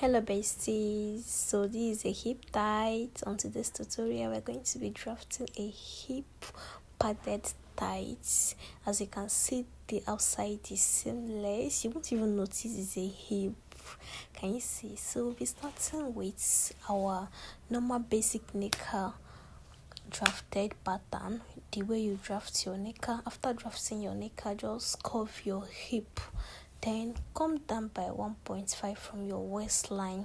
Hello besties, so this is a hip tight. On today's tutorial we're going to be drafting a hip padded tight. As you can see, the outside is seamless. You won't even notice it's a hip. Can you see? So we'll be starting with our normal basic knicker drafted pattern, the way you draft your knicker. After drafting your knicker, just curve your hip, then come down by 1.5 from your waistline.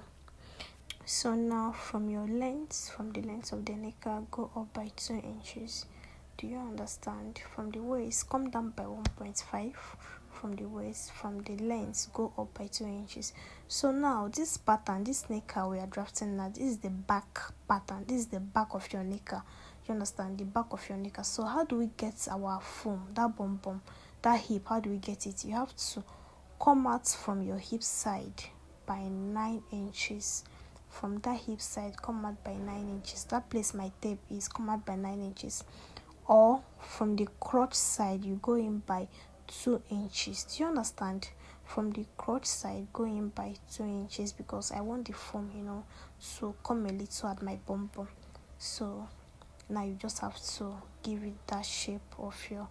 So now from the length of the knicker, go up by 2 inches. Do you understand? From the waist, come down by 1.5 from the waist. From the length, go up by 2 inches. So now this pattern, this knicker we are drafting now, this is the back pattern. This is the back of your knicker. You understand? The back of your knicker. So how do we get our foam, that bum, that hip? How do we get it? You have to come out from your hip side by 9 inches. From that hip side, come out by 9 inches. That place my tape is, come out by 9 inches. Or from the crotch side, you go in by 2 inches. Do you understand? From the crotch side, go in by 2 inches because I want the foam, to come a little at my bum. So now you just have to give it that shape of your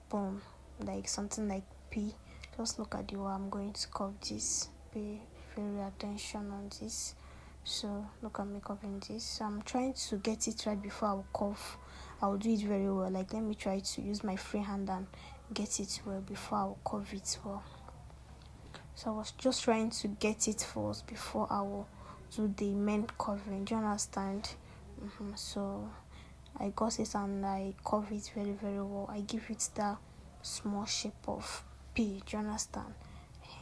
bum, like something like P. Just look at the way I'm going to curve this. Pay very attention on this. So look at me curving this. I'm trying to get it right before I'll curve. I'll do it very well. Like, let me try to use my free hand and get it well before I'll curve it well. So I was just trying to get it first before I will do the main covering. Do you understand? So I got it and I curve it very, very well. I give it that small shape of P. Do you understand?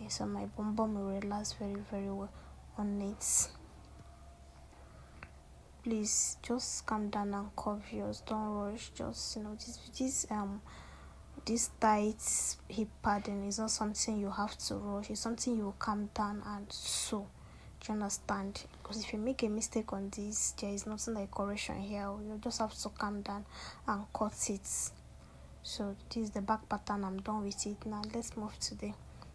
So my bum will relax very, very well on it. Please just calm down and curve yours. Don't rush. Just this tight hip padding is not something you have to rush. It's something you will calm down and sew. Do you understand? Because if you make a mistake on this, there is nothing like correction here. You just have to calm down and cut it. So this is the back pattern. I'm done with it. Now let's move to the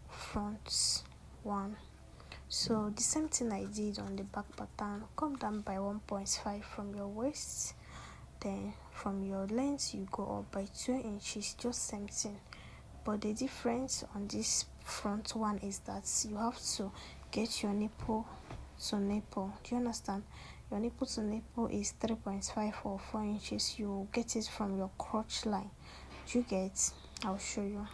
front one. So the same thing I did on the back pattern. Come down by 1.5 from your waist. Then from your length you go up by 2 inches. Just same thing. But the difference on this front one is that you have to get your nipple to nipple. Do you understand? Your nipple to nipple is 3.5 or 4 inches. You get it from your crotch line. Do you get? I'll show you.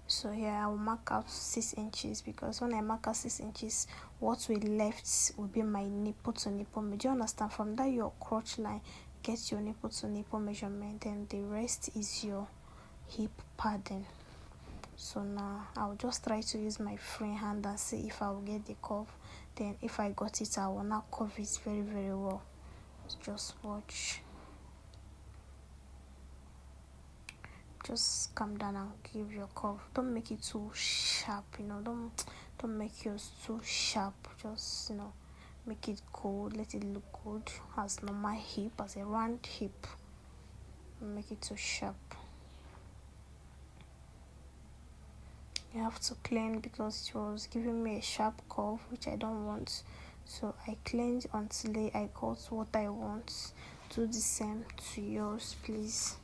So here I will mark out 6 inches because when I mark out 6 inches, what will left will be my nipple to nipple. Do you understand? From that your crotch line, get your nipple to nipple measurement, and the rest is your hip padding. So now I'll just try to use my free hand and see if I will get the curve. Then if I got it, I will now curve it very, very well. Just watch. Just calm down and give your curve. Don't make it too sharp, don't make yours too sharp. Just make it good, let it look good as normal hip, as a round hip. Don't make it too sharp. You have to clean because it was giving me a sharp curve which I don't want. So I cleaned until I got what I want. Do the same to yours, please.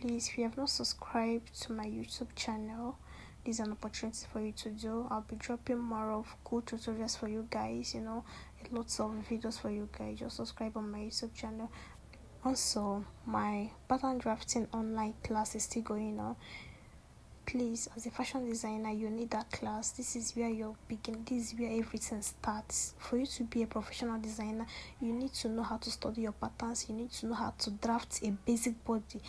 Please, if you have not subscribed to my YouTube channel, this is an opportunity for you to do. I'll be dropping more of good tutorials for you guys, lots of videos for you guys. Just subscribe on my YouTube channel. Also, my pattern drafting online class is still going on. Please, as a fashion designer, you need that class. This is where you begin. This is where everything starts. For you to be a professional designer, you need to know how to study your patterns. You need to know how to draft a basic body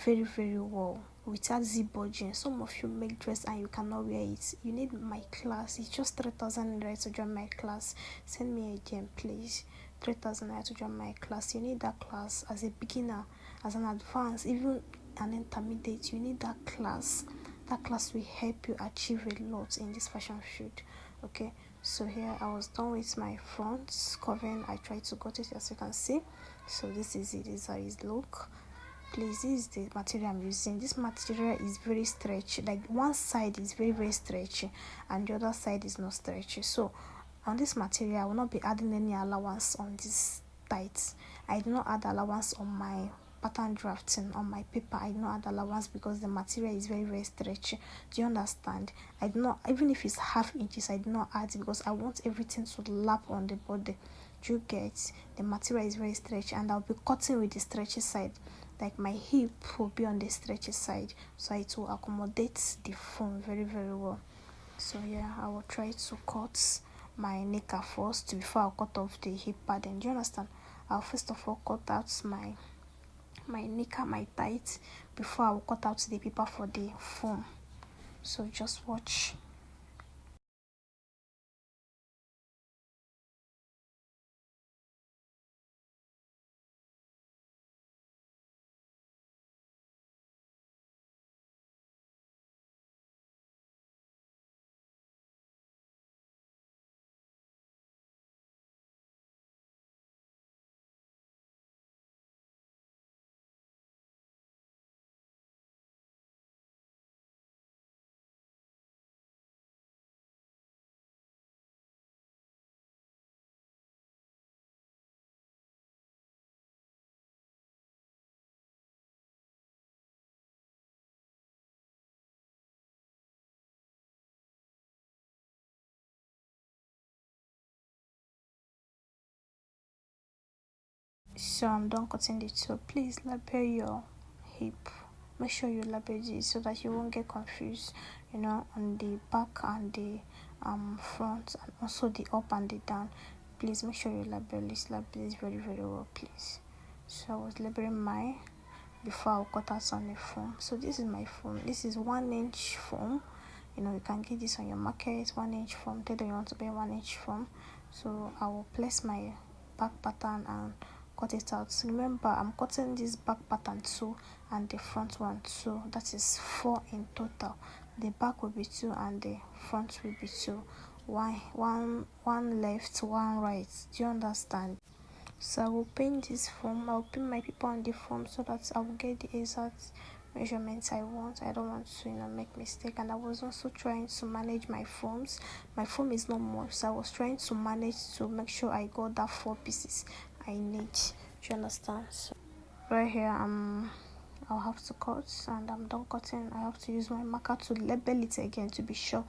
very, very well without zip budging. Some of you make dress and you cannot wear it. You need my class. It's just 3,000 naira to join my class. Send me a DM, please. 3,000 naira to join my class. You need that class as a beginner, as an advanced, even an intermediate. You need that class. That class will help you achieve a lot in this fashion field. Okay, so here I was done with my front covering. I tried to cut it, as you can see. So this is it. This is how it look. Please, this is the material I'm using. This material is very stretchy, like one side is very very stretchy and the other side is not stretchy. So on this material I will not be adding any allowance on this tights. I do not add allowance on my pattern drafting. On my paper I do not add allowance because the material is very very stretchy. Do you understand? I do not, even if it's half inches, I do not add it because I want everything to lap on the body. Do you get? The material is very stretchy and I'll be cutting with the stretchy side. Like my hip will be on the stretchy side, so it will accommodate the foam very very well. So yeah, I will try to cut my knicker first before I cut off the hip padding. Do you understand? I'll first of all cut out my knicker, my tight, before I will cut out the paper for the foam. So just watch. So I'm done cutting the two. Please label your hip. Make sure you label this so that you won't get confused, on the back and the front, and also the up and the down. Please make sure you label this very very well, please. So I was labeling mine before I'll cut out on the foam. So this is my foam. This is 1 inch foam. You can get this on your market. 1 inch foam. Tell them you want to buy 1 inch foam. So I will place my back pattern and cut it out. So remember, I'm cutting this back pattern 2 and the front one 2. That is 4 in total. The back will be 2 and the front will be 2. One left, one right. Do you understand? So I will paint this form. I will paint my paper on the form so that I will get the exact measurements I want. I don't want to make mistake. And I was also trying to manage my forms. My form is not much, so I was trying to manage to make sure I got that 4 pieces I need. Do you understand? So right here I'll have to cut, and I'm done cutting. I have to use my marker to label it again to be sure,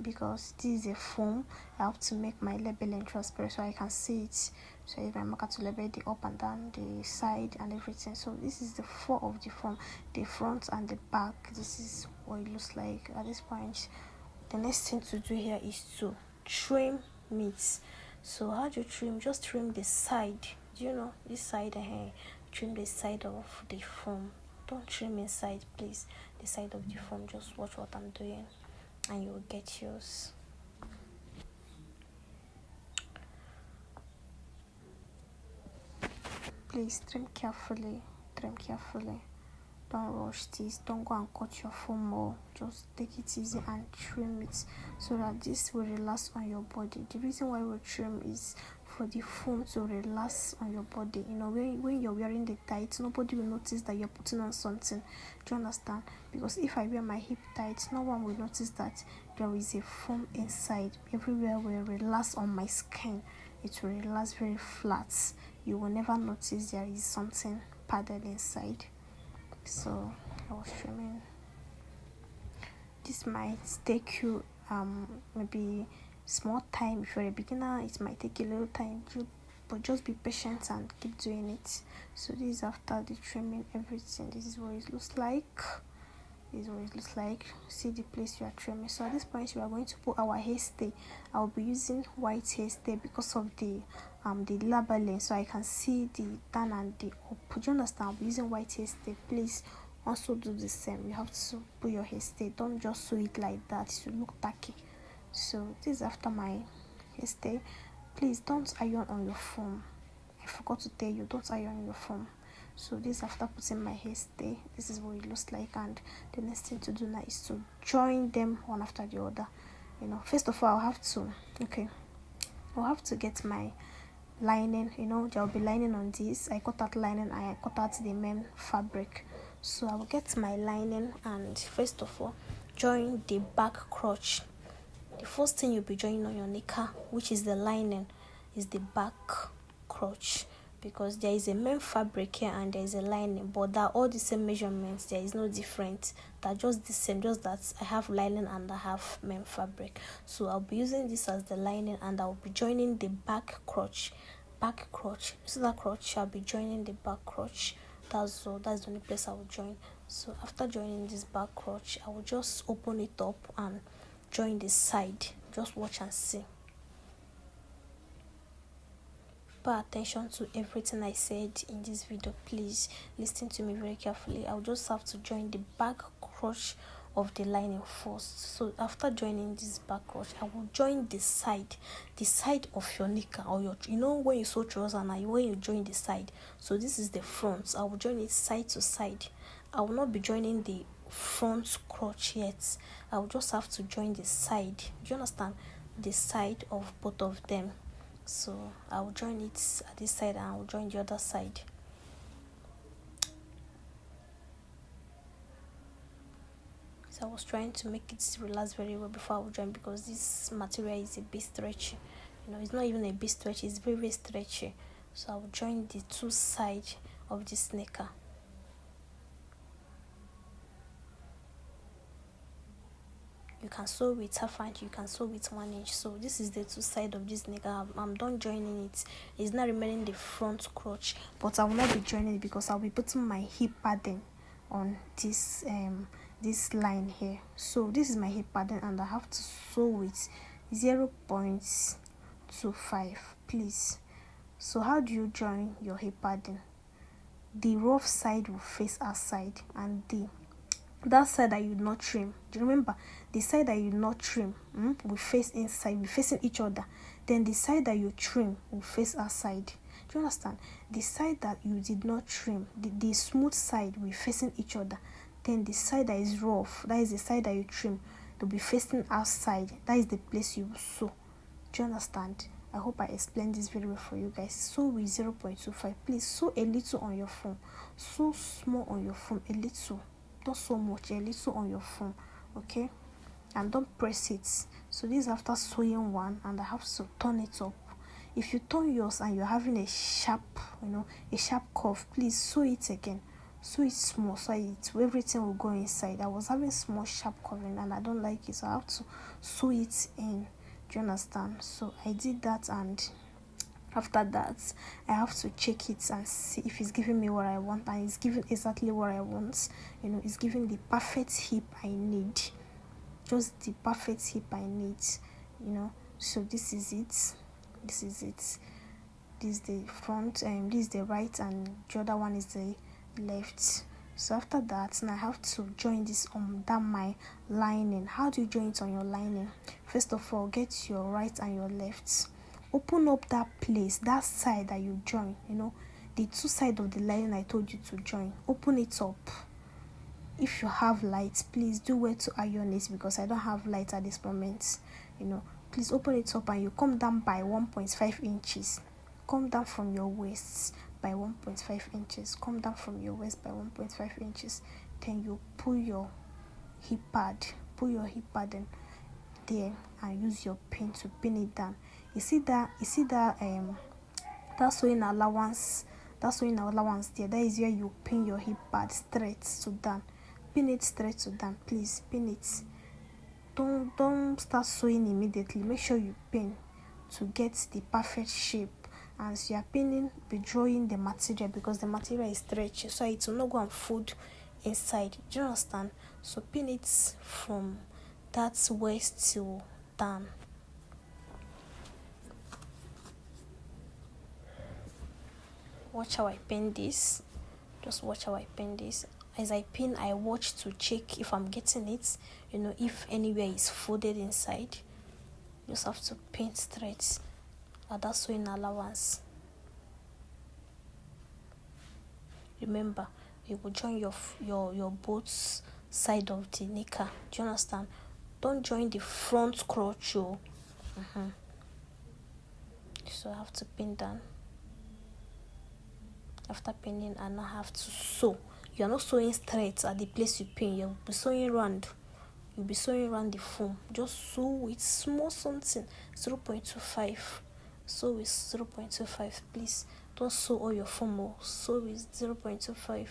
because this is a foam. I have to make my labeling transparent so I can see it. So I use my marker to label the up and down, the side and everything. So this is the 4 of the foam, the front and the back. This is what it looks like at this point. The next thing to do here is to trim it. So how do you trim? Just trim the side. Do you know this side? Trim the side of the foam. Don't trim inside, please. The side of the foam. Just watch what I'm doing and you will get yours. Please trim carefully. Don't rush this. Don't go and cut your foam more. Just take it easy and trim it so that this will relax on your body. The reason why we trim is for the foam to relax on your body. When you're wearing the tights, nobody will notice that you're putting on something. Do you understand? Because if I wear my hip tights, no one will notice that there is a foam inside. Everywhere will relax on my skin. It will relax very flat. You will never notice there is something padded inside. So I was trimming. This might take you maybe small time. If you're a beginner, it might take a little time, but just be patient and keep doing it. So this is after the trimming everything. This is what it looks like. See the place you are trimming. So at this point we are going to put our hairstay. I will be using white hairstay because of the labeling, so I can see the down and the up. Do you understand? I'll be using white hairstay. Please also do the same. You have to put your hairstay. Don't just sew it like that. It should look tacky. So this is after my hairstay. Please don't iron on your foam. I forgot to tell you, don't iron your foam. So this after putting my hairstay. This is what it looks like, and the next thing to do now is to join them one after the other. First of all I'll have to get my lining. There will be lining on this. I cut out lining and I cut out the main fabric. So I will get my lining and first of all join the back crotch. The first thing you'll be joining on your knicker, which is the lining, is the back crotch, because there is a main fabric here and there is a lining, but they're all the same measurements. There is no difference. They're just the same, just that I have lining and I have main fabric. So I'll be using this as the lining and I'll be joining the back crotch. So that crotch, I'll be joining the back crotch. That's the only place I will join. So after joining this back crotch, I will just open it up and join the side. Just watch and see. Pay attention to everything I said in this video. Please listen to me very carefully. I'll just have to join the back crotch of the lining first. So after joining this back crotch, I will join the side of your knicker, or your, when you sew trouser and when you join the side. So this is the front. I will join it side to side. I will not be joining the front crotch yet. I will just have to join the side. Do you understand? The side of both of them. So I will join it at this side and I will join the other side. So I was trying to make it relax very well before I would join, because this material is a bit stretchy. It's not even a bit stretchy, it's very, very stretchy. So I will join the two sides of this knicker. You can sew with half inch, you can sew with 1 inch. So this is the two sides of this knicker. I'm done joining it. It's not remaining the front crotch, but I will not be joining it because I'll be putting my hip padding on this line here. So this is my hip padding and I have to sew with 0.25, please. So how do you join your hip padding? The rough side will face outside and that side that you not trim. Do you remember? The side that you not trim will face inside, will facing each other. Then the side that you trim will face outside. Do you understand? The side that you did not trim, the smooth side will facing each other. Then the side that is rough, that is the side that you trim, will be facing outside. That is the place you will sew. Do you understand? I hope I explained this very well for you guys. Sew with 0.25. Please sew a little on your phone. Sew small on your phone, a little. Not so much, a little on your phone, okay? And don't press it. So this is after sewing one and I have to turn it up. If you turn yours and you're having a sharp curve, please sew it again. Sew it small so everything will go inside. I was having small sharp curving and I don't like it, so I have to sew it in. Do you understand? So I did that, and after that I have to check it and see if it's giving me what I want, and it's giving exactly what I want. It's giving the perfect hip I need, just the perfect hip I need. So this is it. This is the front, this is the right, and the other one is the left. So after that, now I have to join this down my lining. How do you join it on your lining? First of all, get your right and your left. Open up that place, that side that you join, the two sides of the lining I told you to join. Open it up. If you have light, please do where to iron it, because I don't have light at this moment. Please open it up and you come down by 1.5 inches. Come down from your waist by 1.5 inches. Come down from your waist by 1.5 inches. Then you pull your hip pad. Pull your hip pad in there and use your pin to pin it down. You see that sewing allowance there. That is where you pin your hip pad straight to down. Pin it straight to down, please. Pin it. Don't start sewing immediately. Make sure you pin to get the perfect shape. As you are pinning, be drawing the material, because the material is stretchy, so it will not go and fold inside. Do you understand? So pin it from that waist to down. Watch how I pin this. Just watch how I pin this. As I pin, I watch to check if I'm getting it. If anywhere is folded inside, you just have to pin straight at that sewing allowance. Remember, you will join your both side of the knicker. Do you understand? Don't join the front crotch. So I have to pin down. After pinning, I now have to sew. You are not sewing straight at the place you pin. You'll be sewing round. You'll be sewing around the foam. Just sew with small something, 0.25. Sew with 0.25, please. Don't sew all your foam. Sew with 0.25.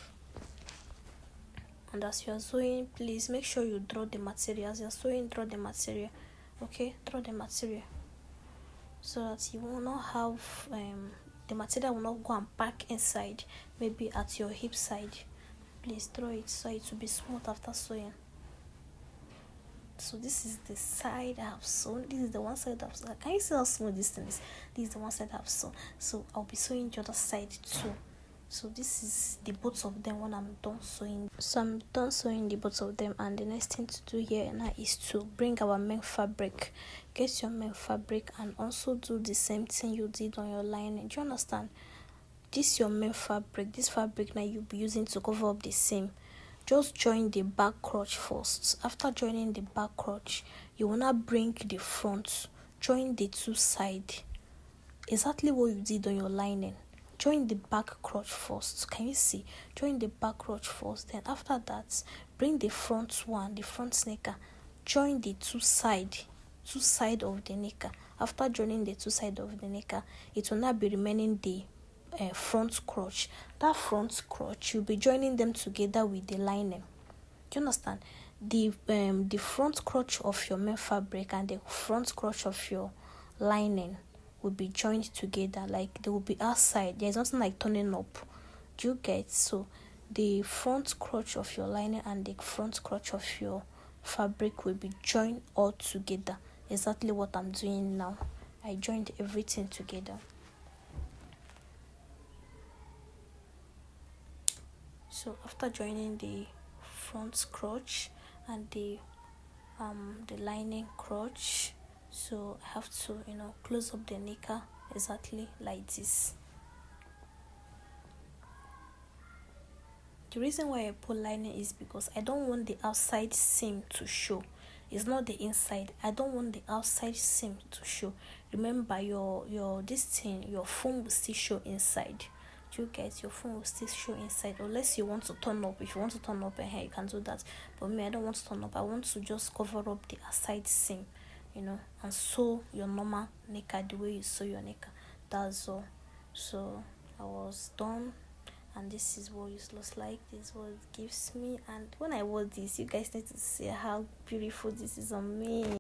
And as you are sewing, please make sure you draw the material. As you are sewing, draw the material. Okay, draw the material so that you will not have the material will not go and pack inside, maybe at your hip side. Please draw it so it will be smooth after sewing. So this is the side I have sewn. This is the one side I've sewn. Can you see how small this thing is? This is the one side I've sewn. So I'll be sewing the other side too. So this is the both of them when I'm done sewing. So I'm done sewing the both of them, and the next thing to do here now is to bring our main fabric. Get your main fabric and also do the same thing you did on your lining. Do you understand? This your main fabric. This fabric now you'll be using to cover up the seam. Just join the back crotch first. After joining the back crotch, you will now bring the front. Join the two sides. Exactly what you did on your lining. Join the back crotch first. Can you see? Join the back crotch first. Then after that, bring the front one, the front knicker. Join the two side of the knicker. After joining the two side of the knicker, it will now be remaining the front crotch. That front crotch, you'll be joining them together with the lining. Do you understand? The front crotch of your main fabric and the front crotch of your lining will be joined together, like they will be outside. There's nothing like turning up. Do you get? So the front crotch of your lining and the front crotch of your fabric will be joined all together. Exactly what I'm doing now. I joined everything together. So after joining the front crotch and the lining crotch, so I have to close up the knicker exactly like this. The reason why I put lining is because I don't want the outside seam to show. It's not the inside. I don't want the outside seam to show. Remember, your foam will still show inside. You guys, your phone will still show inside, unless you want to turn up. If you want to turn up you can do that, but me, I don't want to turn up. I want to just cover up the outside seam, and sew your normal knicker the way you sew your knicker. That's all. So I was done, and this is what it looks like. This is what it gives me. And when I wore this, you guys need to see how beautiful this is on me.